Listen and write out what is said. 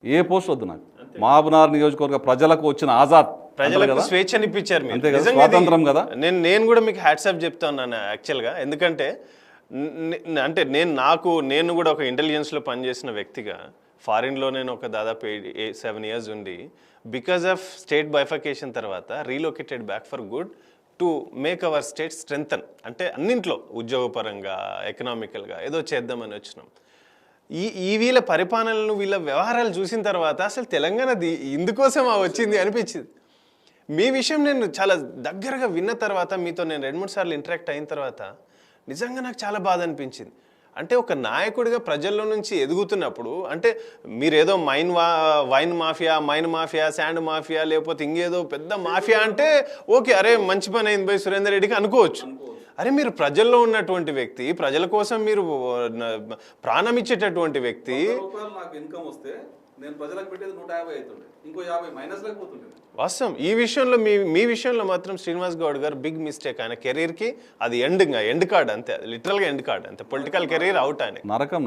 ఏ post వద్దు నాకు. మహబూబ్నగర్ నియోజకవర్గ ప్రజలకు వచ్చిన ఆజాద్, ప్రజలకు స్వేచ్ఛనిప్పించారు మీరు. అంతే కదా, నిజంగా స్వాతంత్రం కదా. నేను కూడా మీకు హ్యాట్సాప్ చెప్తా ఉన్నాను యాక్చువల్గా. ఎందుకంటే అంటే నేను కూడా ఒక ఇంటెలిజెన్స్లో పనిచేసిన వ్యక్తిగా ఫారిన్లో నేను ఒక దాదాపు 7 years ఉండి బికాజ్ ఆఫ్ స్టేట్ బైఫర్కేషన్ తర్వాత relocated back for good to make our state strengthen. అంటే అన్నింట్లో ఉద్యోగపరంగా ఎకనామికల్గా ఏదో చేద్దామని వచ్చినాం. వీళ్ళ పరిపాలనలు వీళ్ళ వ్యవహారాలు చూసిన తర్వాత అసలు తెలంగాణ ఇందుకోసం వచ్చింది అనిపించింది. మీ విషయం నేను చాలా దగ్గరగా విన్న తర్వాత, మీతో నేను 2-3 సార్లు ఇంటరాక్ట్ అయిన తర్వాత నిజంగా నాకు చాలా బాధ అనిపించింది. అంటే ఒక నాయకుడిగా ప్రజల్లో నుంచి ఎదుగుతున్నప్పుడు, అంటే మీరేదో వైన్ మాఫియా, శాండ్ మాఫియా, లేకపోతే ఇంకేదో పెద్ద మాఫియా అంటే ఓకే, అరే మంచి పని అయింది పోయి సురేందర్ రెడ్డికి అనుకోవచ్చు. అరే మీరు ప్రజల్లో ఉన్నటువంటి వ్యక్తి, ప్రజల కోసం మీరు ప్రాణం ఇచ్చేటటువంటి వ్యక్తి. నాకు ఇన్కమ్ వస్తే నేను ప్రజలకు పెట్టేది 150 అవుతుండే, ఇంకో 50 మైనస్ లేకపోతుండే. వాస్తవం. ఈ విషయంలో మీ విషయంలో మాత్రం శ్రీనివాస్ గౌడ్ గారు బిగ్ మిస్టేక్. ఆయన కెరీర్కి అది ఎండ్ కార్డ్ అంతే, లిటరల్గా ఎండ్ కార్డ్ అంతే. పొలిటికల్ కెరీర్ అవుట్ ఆయన. నరకం